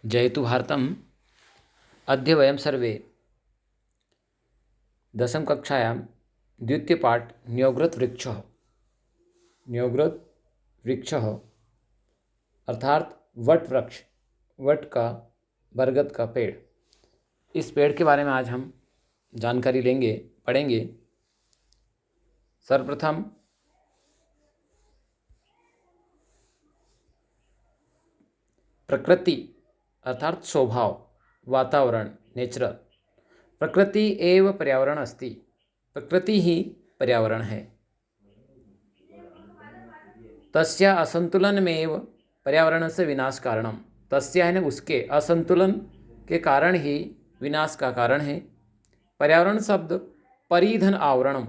जयतु भारतम्। अद्य वयं सर्वे दशमकक्षायां द्वितीयपाठ न्योगृत वृक्षः अर्थात वट वृक्ष, वट का, बरगद का पेड़, इस पेड़ के बारे में आज हम जानकारी लेंगे, पढ़ेंगे। सर्वप्रथम प्रकृति अर्थात स्वभाव, वातावरण, नेचर। प्रकृति एव पर्यावरण अस्ति। प्रकृति ही पर्यावरण है। तस्य असंतुलनमेव पर्यावरणस्य विनाश कारणम। तस्य यानी उसके, असंतुलन के कारण ही विनाश का कारण है। पर्यावरण शब्द परिधन आवरणम,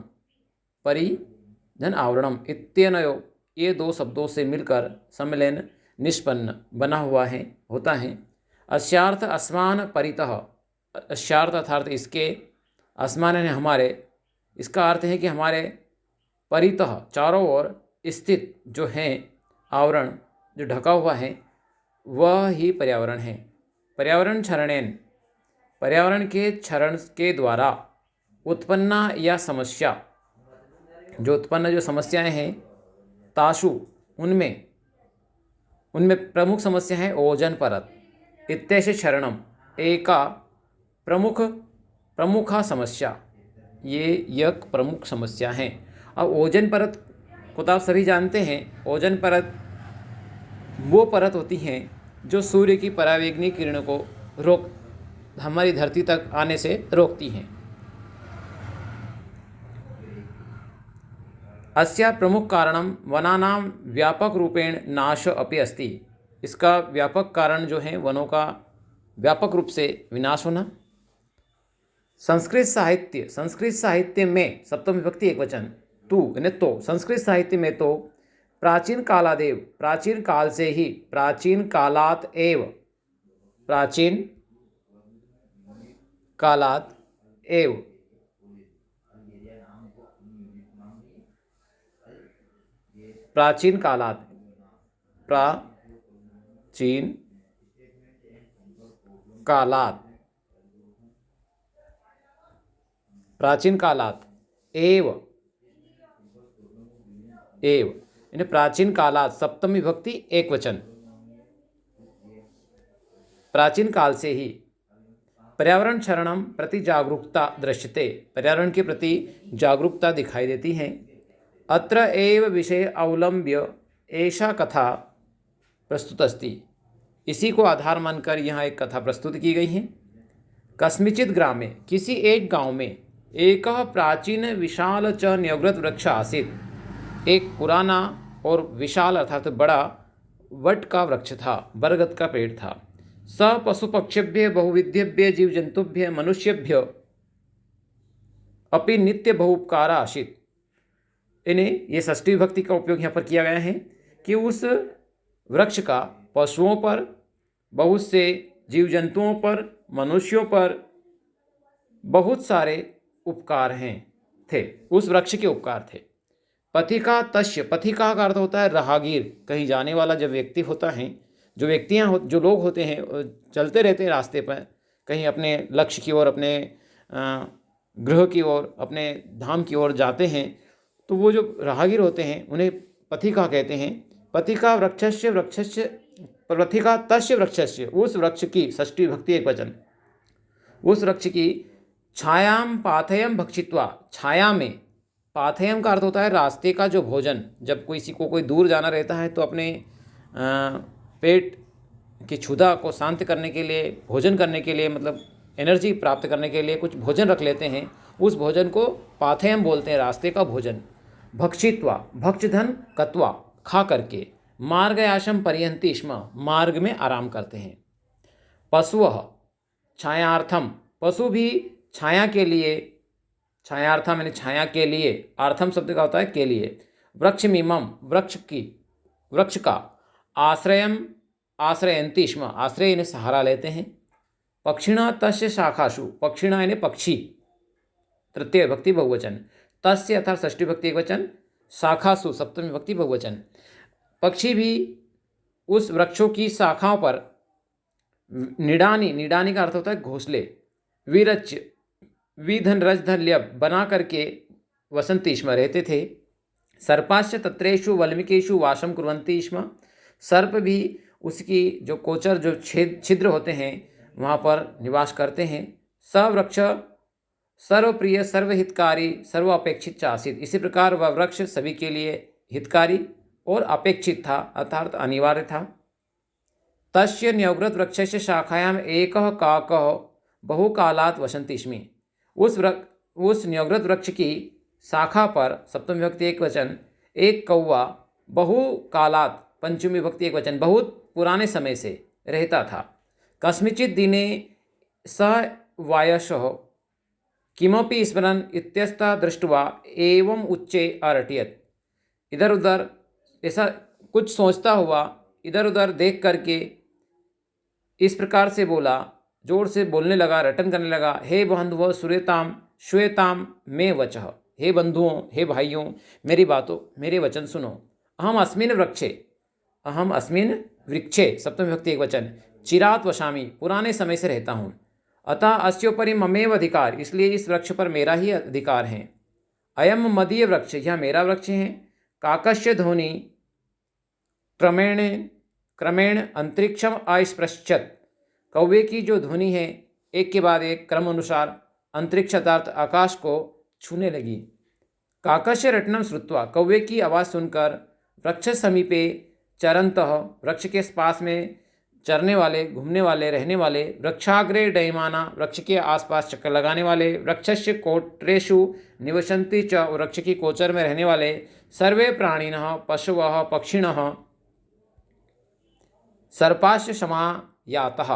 परिधन आवरणम इत्यनयो, ये दो शब्दों से मिलकर सम्मेलन निष्पन्न बना हुआ है, होता है। अस्यार्थ अस्मान परितः, अस्यार्थ अर्थात इसके, अस्मान यानी हमारे, इसका अर्थ है कि हमारे परितः, चारों ओर स्थित जो है आवरण, जो ढका हुआ है, वह ही पर्यावरण है। पर्यावरण क्षरणेन, पर्यावरण के क्षरण के द्वारा उत्पन्ना या समस्या, जो उत्पन्न जो समस्याएं हैं, तासु, उनमें प्रमुख समस्या है ओजन परत। इत्यस्य क्षरणम, एका प्रमुखा समस्या, ये एक प्रमुख समस्या है। अब ओजन परत को तो आप सभी जानते हैं। ओजन परत वो परत होती हैं जो सूर्य की परावैंगनी किरणों को हमारी धरती तक आने से रोकती हैं। अस्या प्रमुख कारणम वनानां व्यापक रूपेण नाश अपि अस्ति। इसका व्यापक कारण जो है वनों का व्यापक रूप से विनाश होना। संस्कृत साहित्य में सप्तमी विभक्ति एकवचन तू यानी तो, संस्कृत साहित्य में तो प्राचीन कालादेव, प्राचीन काल से ही, प्राचीन कालात एव, प्राचीन कालात एव, प्राचीन कालात, प्राचीन कालात, प्राचीन कालात एव, यानी प्राचीन कालात, सप्तमी विभक्ति एक वचन, प्राचीन काल से ही पर्यावरण क्षरणम प्रति जागरूकता दृश्यते, पर्यावरण के प्रति जागरूकता दिखाई देती है। अत्र एव विषय अवलंब्य एषा कथा प्रस्तुत अस्ति। इसी को आधार मानकर यहाँ एक कथा प्रस्तुत की गई है। कस्मिचित् ग्रामे, किसी एक गांव में, एक प्राचीन विशाल च न्योगृत वृक्ष आसीत्। एक पुराना और विशाल अर्थात बड़ा वट का वृक्ष था, बरगद का पेड़ था। स पशु पक्षिभ्य बहुविध्यभ्य जीव जंतुभ्य मनुष्यभ्य अपि नित्य बहुपकारा आसीत्। इन्हें ये षष्ठी विभक्ति का उपयोग यहाँ पर किया गया है कि उस वृक्ष का पशुओं पर, बहुत से जीव जंतुओं पर, मनुष्यों पर बहुत सारे उपकार थे, उस वृक्ष के उपकार थे। पथिका तस्य, पथिका का अर्थ होता है राहगीर, कहीं जाने वाला जब व्यक्ति होता है, जो लोग होते हैं, चलते रहते हैं रास्ते पर, कहीं अपने लक्ष्य की ओर, अपने गृह की ओर, अपने धाम की ओर जाते हैं, तो वो जो राहगीर होते हैं उन्हें पथिका कहते हैं। पथिका पथिका तस्य वृक्षस्य, उस वृक्ष की, षष्ठी विभक्ति एक वचन, उस वृक्ष की छायाम पाथेयम भक्षित्वा, छाया में, पाथेयम का अर्थ होता है रास्ते का जो भोजन। जब किसी को कोई दूर जाना रहता है तो अपने पेट की क्षुधा को शांत करने के लिए, भोजन करने के लिए, मतलब एनर्जी प्राप्त करने के लिए कुछ भोजन रख लेते हैं। उस भोजन को पाथेयम बोलते हैं, रास्ते का भोजन। भक्षित्वा, भक्षधन कत्वा, खा करके। मार्गयाशम पर्यन्ति स्म, मार्ग में आराम करते हैं। पशुः छायार्थम, पशु भी छाया के लिए, छायार्थम यानी छाया के लिए, आर्थम शब्द का होता है के लिए। वृक्षमिमम, वृक्ष का। आश्रयन्ति स्म, आश्रय यानी सहारा लेते हैं। पक्षिणा तस्य शाखासु, पक्षिणा यानी पक्षी, तृतीय विभक्ति बहुवचन। तस्य अर्थात षष्ठी विभक्ति एक वचन, शाखासु सप्तमी विभक्ति बहुवचन। पक्षी भी उस वृक्षों की शाखाओं पर निडानी, निडानी का अर्थ होता है घोंसले। विरच, विधन रज धन ल्यब बना करके वसंती स्म रहते थे। सर्पाश्च तत्रेषु वल्मीकेषु वासम कुर्वन्ति स्म, सर्प भी उसकी जो कोचर जो छिद्र होते हैं वहाँ पर निवास करते हैं। स वृक्ष सर्वप्रिय सर्वहितकारी सर्वापेक्षित च आसीत्, इसी प्रकार वह वृक्ष सभी के लिए हितकारी और अपेक्षित था, अर्थात अनिवार्य था। तस्य न्यौग्रत वृक्षस्य शाखायाम एकः काकः बहुकालात् वसन्ति स्म, उस न्यौग्रत वृक्ष की शाखा पर सप्तमी विभक्ति एक वचन एक कौवा बहुकालात् पंचमी विभक्ति एक वचन बहुत पुराने समय से रहता था। कस्मिंश्चित् दिने स वायसः किमपि स्मरन् इत्यस्ता दृष्ट्वा एवं उच्चे अरटयत्, इधर उधर ऐसा कुछ सोचता हुआ इधर उधर देख करके इस प्रकार से बोला, जोर से बोलने लगा, रटन करने लगा। हे बंधुओं श्रूयताम श्रूयताम मे वचः, हे बंधुओं हे भाइयों मेरी बातों मेरे वचन सुनो। अहम अस्मिन् वृक्षे, अहम अस्मिन् वृक्षे सप्तमी विभक्ति एक वचन चिरात वशामि, पुराने समय से रहता हूँ। अतः अस्योपरि ममेव अधिकार, इसलिए इस वृक्ष पर मेरा ही अधिकार है। अयम मदीय वृक्ष, यह मेरा वृक्ष है। काकस्य ध्वनि क्रमेण क्रमेण अंतरिक्षम अस्पृश्यत, कौवे की जो ध्वनि है एक के बाद एक क्रम अनुसार अंतरिक्ष अर्थात आकाश को छूने लगी। काकस्य रटनम श्रुत्वा, कौवे की आवाज़ सुनकर वृक्ष समीपे चरंतः, वृक्ष के पास में चरने वाले घूमने वाले रहने वाले, वृक्षाग्रे डयमाना, वृक्ष के आसपास चक्कर लगाने वाले, वृक्षस्य कोटरेषु निवसन्ति च, वृक्ष की कोचर में रहने वाले, सर्वे प्राणिनः पशवः पक्षिणः सर्पाश्च समायातः,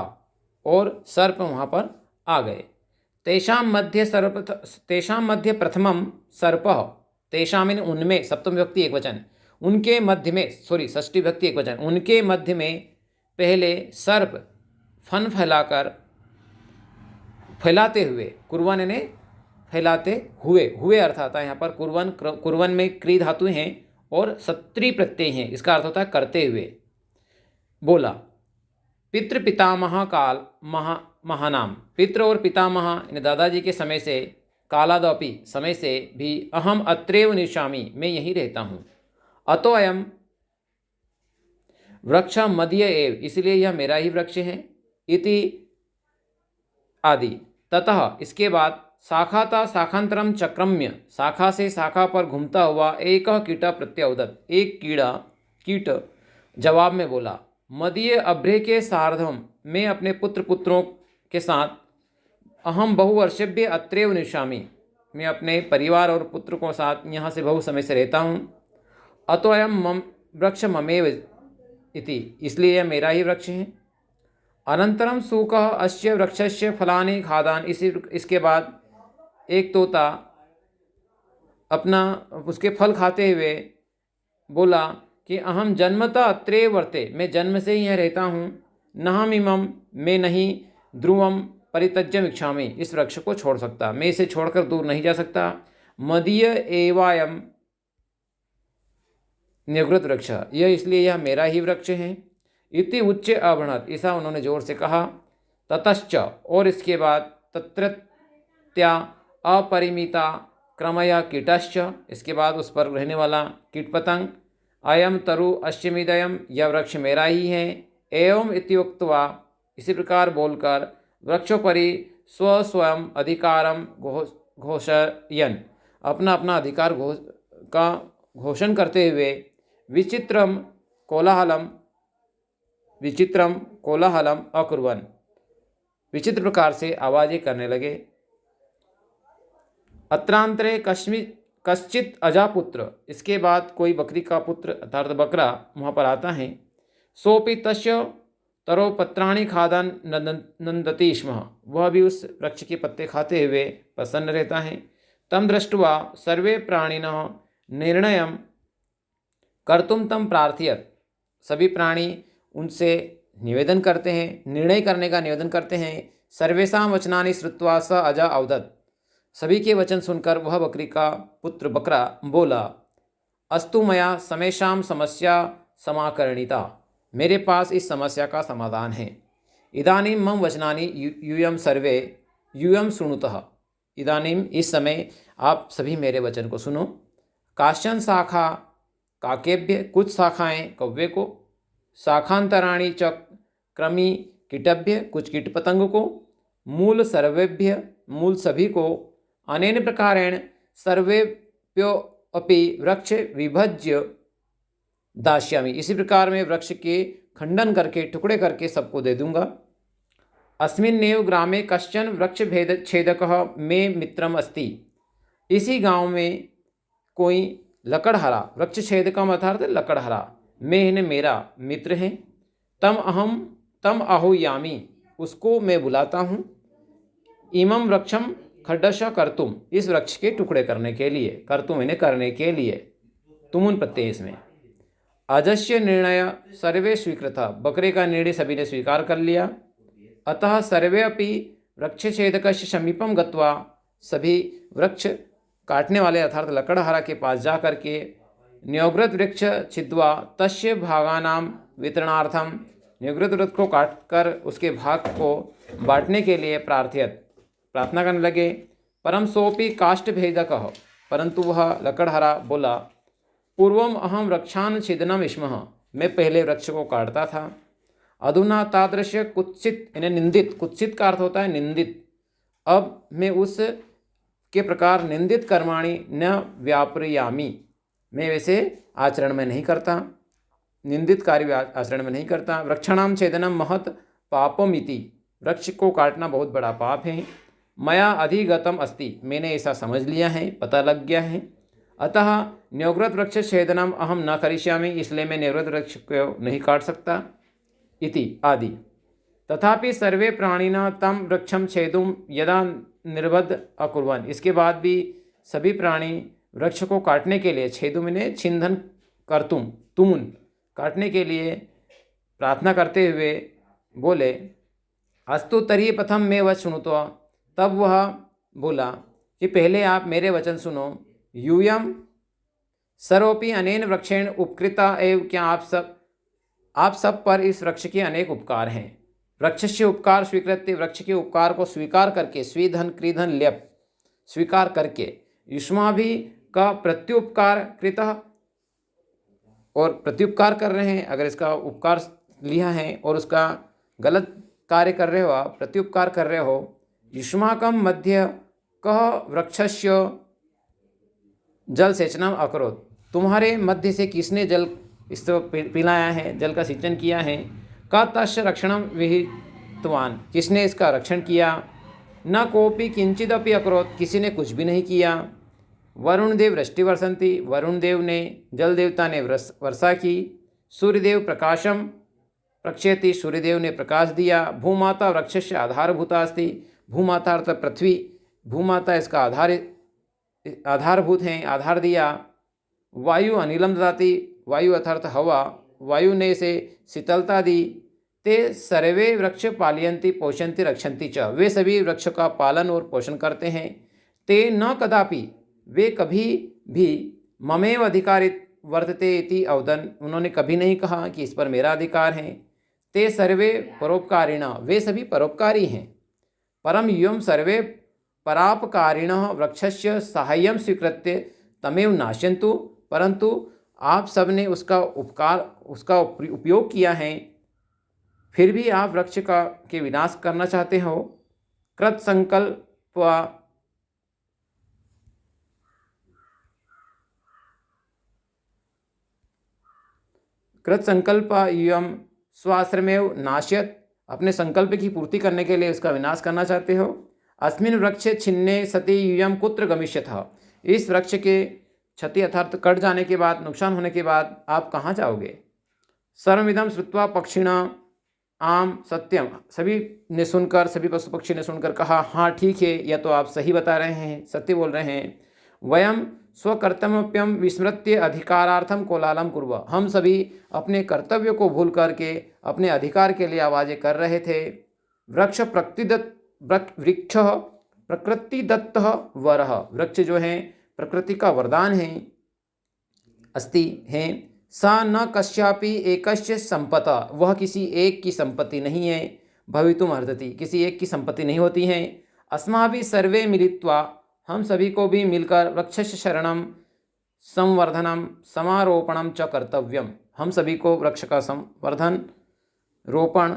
और सर्प वहाँ पर आ गए। तेषां मध्य प्रथमं सर्पः, तेषां इन उनमें सप्तमी विभक्ति एक वचन, उनके मध्य में षष्ठी विभक्ति एक वचन, उनके मध्य में पहले सर्प फन फैलाकर फैलाते हुए, कुर्वन ने फैलाते हुए, हुए अर्थ आता है यहाँ पर कुर्वन, कुर्वन में क्री धातु हैं और सत्री प्रत्यय हैं, इसका अर्थ होता है करते हुए। बोला पितृ पितामह काल महानाम, पितृ और पितामह यानी दादाजी के समय से, कालादपि समय से भी, अहम अत्रैव निवसामि, मैं यहीं रहता हूँ। अतो अयम वृक्ष मदीय एव, इसलिए यह मेरा ही वृक्ष है। इति आदि, ततः इसके बाद शाखाता शाखांतरम चक्रम्य, शाखा से शाखा पर घूमता हुआ एक कीट प्रत्युदत, एक कीट जवाब में बोला, मदीय अभ्रे के सार्धम, मैं अपने पुत्रों के साथ, अहम बहुवर्षेभ्य अत्रैव निवसामि, मैं अपने परिवार और पुत्र के साथ यहाँ से बहु समय से रहता हूँ। अतो अयम वृक्ष ममेव इति, इसलिए यह मेरा ही वृक्ष है। अनंतरम सूकः अस्य वृक्षस्य फलानि खादान, इसके बाद एक तोता अपना उसके फल खाते हुए बोला कि अहम जन्मतः अत्रैव वर्ते, मैं जन्म से ही यहाँ रहता हूँ। नहमिमं, मैं नहीं, ध्रुवम परित्यज्य इच्छामि, इस वृक्ष को छोड़ सकता, मैं इसे छोड़कर दूर नहीं जा सकता। मदीय एवायम न्यग्रत वृक्ष, यह इसलिए यह मेरा ही वृक्ष है। इति उच्च अभणत, ऐसा उन्होंने जोर से कहा। ततश्च, और इसके बाद तत्रत्या अपरिमिता क्रमया कीटश्च, इसके बाद उस पर रहने वाला कीट पतंग, अयम तरु अश्वमिदयम, यह वृक्ष मेरा ही है। एवं इत्युक्त्वा, इसी प्रकार बोलकर वृक्षोपरि स्वयं अधिकारम घोषयन्, अपना अपना अधिकार का घोषण करते हुए विचित्रम कोलाहलम अकुर्वन्, विचित्र प्रकार से आवाज़ें करने लगे। अत्रांतरे कश्चित अजापुत्र, इसके बाद कोई बकरी का पुत्र अर्थात बकरा वहाँ पर आता है। सोपि तस्य तरोपत्राणि खादन नंदति स्म, वह भी उस वृक्ष के पत्ते खाते हुए प्रसन्न रहता है। तम दृष्ट्वा सर्वे प्राणिनः निर्णयम कर्तुम तम प्रार्थयत, सभी प्राणी उनसे निवेदन करते हैं, निर्णय करने का निवेदन करते हैं। सर्वेषां वचनानि श्रुत्वा स अजा अवदत्, सभी के वचन सुनकर वह बकरी का पुत्र बकरा बोला, अस्तु मया समेषां समस्या समाकरणिता, मेरे पास इस समस्या का समाधान है। इदानीं मम वचनानि यूयं सर्वे यूयं शृणुतः। इदानीं इस समय आप सभी मेरे वचन को सुनो। काश्चन शाखा काकेभ्य, कुछ शाखाएं कौवे को, शाखांतराणि च क्रमी कीटभ्य, कुछ कीट पतंग को, मूल सर्वेभ्य, मूल सभी को, अनेन प्रकारेण सर्वेभ्यो अपि वृक्ष विभज्य दास्यामि, इसी प्रकार मैं वृक्ष के खंडन करके टुकड़े करके सबको दे दूंगा। अस्मिन्नेव ग्रामे कश्चन वृक्ष भेद छेदकः मे मित्रम अस्ति, इसी गांव में कोई लकड़हरा, वृक्ष छेदक अर्थात लकड़हरा, में मेरा मित्र है। तम आहुयामी, उसको मैं बुलाता हूँ। इमं वृक्षम खड्डश कर्तुम, इस वृक्ष के टुकड़े करने के लिए, कर्तुम इन्हें करने के लिए, तुमुन प्रत्यय इसमें। अजस्य निर्णय सर्वे स्वीकृत, बकरे का निर्णय सभी ने स्वीकार कर लिया। अतः सर्वे अपि वृक्षछेदकस्य समीपम गत्वा, सभी वृक्ष काटने वाले अर्थात लकड़हारा के पास जा करके न्योग्रत वृक्ष छिद्वा तस्य भागानाम वितरणार्थम, न्योग्रत वृक्ष को काट कर उसके भाग को बांटने के लिए प्रार्थना करने लगे। परम सोपि काष्ठ भेदकः, परंतु वह लकड़हारा बोला, पूर्वम अहम वृक्षान छिदनम स्मः, मैं पहले वृक्ष को काटता था। अधुना तादृश कुत्सित, इन्हें निंदित, कुत्सित का अर्थ होता है निंदित, अब मैं उस के प्रकार निंदित कर्माणि न व्यापरयामि, मैं वैसे आचरण में नहीं करता, निंदित कार्य आचरण में नहीं करता। वृक्षाणाम छेदनम महत पापमिति, वृक्ष को काटना बहुत बड़ा पाप है। मया अधिगतम अस्ति, मैंने ऐसा समझ लिया है, पता लग गया है। अतः न्योग्रत वृक्ष छेदनम अहम न करिष्यामि, इसलिए मैं न्योग्रत वृक्ष को नहीं काट सकता। इति आदि। तथापि सर्वे प्राणिना तम वृक्षम छेदुम यदा निर्बद्ध अकुर्वन्, इसके बाद भी सभी प्राणी वृक्ष को काटने के लिए, छेदुम इन्हें छिंदन कर्तुम, तुमुन काटने के लिए प्रार्थना करते हुए बोले, अस्तु तर्हि प्रथम मैं वच सुनुत्वा, तब वह बोला कि पहले आप मेरे वचन सुनो। यूयम सर्वोपि अनेन वृक्षेण उपकृता एव, क्या आप सब पर इस वृक्ष के अनेक उपकार हैं। वृक्ष से उपकार स्वीकृत्य, वृक्ष के उपकार को स्वीकार करके, स्वीधन क्रीधन ल्यप स्वीकार करके, युष्माभि का प्रत्युपकार कृतः, और प्रत्युपकार कर रहे हैं, अगर इसका उपकार लिया है और उसका गलत कार्य कर रहे हो आप, प्रत्युपकार कर रहे हो। युष्माकम मध्य कह वृक्षस्य जल सेचनम अकरोत्, तुम्हारे मध्य से किसने जल इसको पिलाया है, जल का सिंचन किया है। का तस्य रक्षणम विहितवान, किसने इसका रक्षण किया। न कोपि किंचिदपि अकरोत्, किसी ने कुछ भी नहीं किया। वरुण देव वृष्टि वर्षन्ति, वरुण देव ने, जल देवता ने वर्षा की। सूर्यदेव प्रकाशम प्रक्षेति, सूर्यदेव ने प्रकाश दिया। भूमाता वृक्षस्य आधारभूता अस्ति, भूमाता अर्थ पृथ्वी, भूमाता इसका आधारभूत हैं, आधार दिया। वायु अनिलम ददाति, वायु अर्थात हवा, वायु ने इसे शीतलता दी। ते सर्वे वृक्ष पालयन्ति पोषन्ति रक्षन्ति च, वे सभी वृक्ष का पालन और पोषण करते हैं। ते न कदापि, वे कभी भी ममेव अधिकारित वर्तते इति अवदन, उन्होंने कभी नहीं कहा कि इस पर मेरा अधिकार है। ते सर्वे परोपकारिणः, वे सभी परोपकारी हैं। परम युयम सर्वे परापकारिणः वृक्षस्य साहाय्यम स्वीकृत्य तमेव नाश्यन्तु, परंतु आप सब ने उसका उपयोग किया है, फिर भी आप वृक्ष के विनाश करना चाहते हो। कृत संकल्प यूयम स्वाश्रमेव नाश्यत, अपने संकल्प की पूर्ति करने के लिए उसका विनाश करना चाहते हो। अस्मिन् वृक्षे छिन्ने सति यूयम कुत्र गमिष्यतः, इस वृक्ष के क्षति अर्थात कट जाने के बाद, नुकसान होने के बाद आप कहाँ जाओगे। सर्वमिदं श्रुत्वा पक्षिणा आम सत्यम, सभी ने सुनकर, सभी पशु पक्षी ने सुनकर कहा, हाँ ठीक है, यह तो आप सही बता रहे हैं, सत्य बोल रहे हैं। वयम स्वकर्तव्यम विस्मृत्य अधिकारार्थम कोलाहलम कुर्व, हम सभी अपने कर्तव्य को भूल करके अपने अधिकार के लिए आवाज़ें कर रहे थे। वृक्ष प्रकृति दत्त वरः, वृक्ष जो है प्रकृति का वरदान है, अस्ति हैं। सा न कस्यापि एकस्य संपता, वह किसी एक की संपत्ति नहीं है। भवितुम अर्हति, किसी एक की संपत्ति नहीं होती है। अस्माभिः सर्वे मिलित्वा, हम सभी को भी मिलकर वृक्षस्य शरणं संवर्धनम समारोपणम च कर्तव्यम, हम सभी को वृक्ष का संवर्धन, रोपण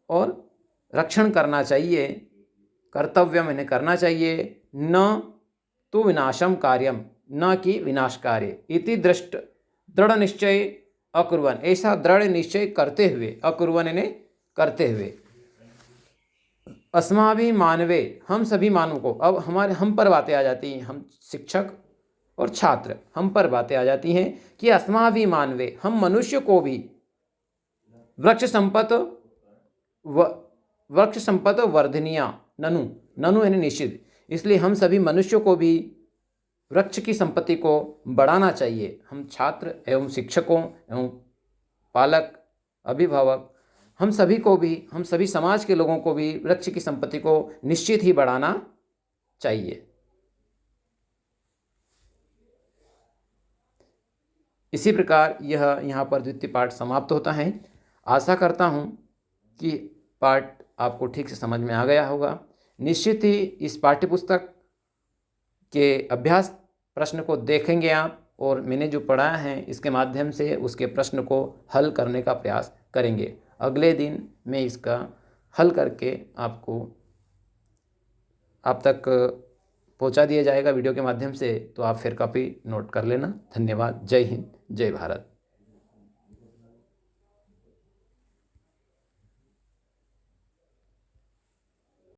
और रक्षण करना चाहिए। कर्तव्यम, इन्हें करना चाहिए। न तो विनाशम कार्यम, न कि विनाश कार्य। इति दृढ़ निश्चय अकुर्वन, ऐसा दृढ़ निश्चय करते हुए, अकुर्वन इन्हें करते हुए। अस्माभिः मानवे, हम सभी मानव को, अब हम पर बातें आ जाती हैं, हम शिक्षक और छात्र, हम पर बातें आ जाती हैं कि अस्माभिः मानवे, हम मनुष्य को भी वृक्ष संपत वर्धनीया, ननु ननु यानी निश्चित, इसलिए हम सभी मनुष्यों को भी वृक्ष की संपत्ति को बढ़ाना चाहिए। हम छात्र एवं शिक्षकों एवं पालक, अभिभावक, हम सभी को भी, हम सभी समाज के लोगों को भी वृक्ष की संपत्ति को निश्चित ही बढ़ाना चाहिए। इसी प्रकार यह यहाँ पर द्वितीय पाठ समाप्त होता है। आशा करता हूँ कि पाठ आपको ठीक से समझ में आ गया होगा। निश्चित ही इस पाठ्यपुस्तक के अभ्यास प्रश्न को देखेंगे आप, और मैंने जो पढ़ाया है इसके माध्यम से उसके प्रश्न को हल करने का प्रयास करेंगे। अगले दिन मैं इसका हल करके आपको आप तक पहुंचा दिया जाएगा वीडियो के माध्यम से, तो आप फिर कॉपी नोट कर लेना। धन्यवाद। जय हिंद, जय भारत।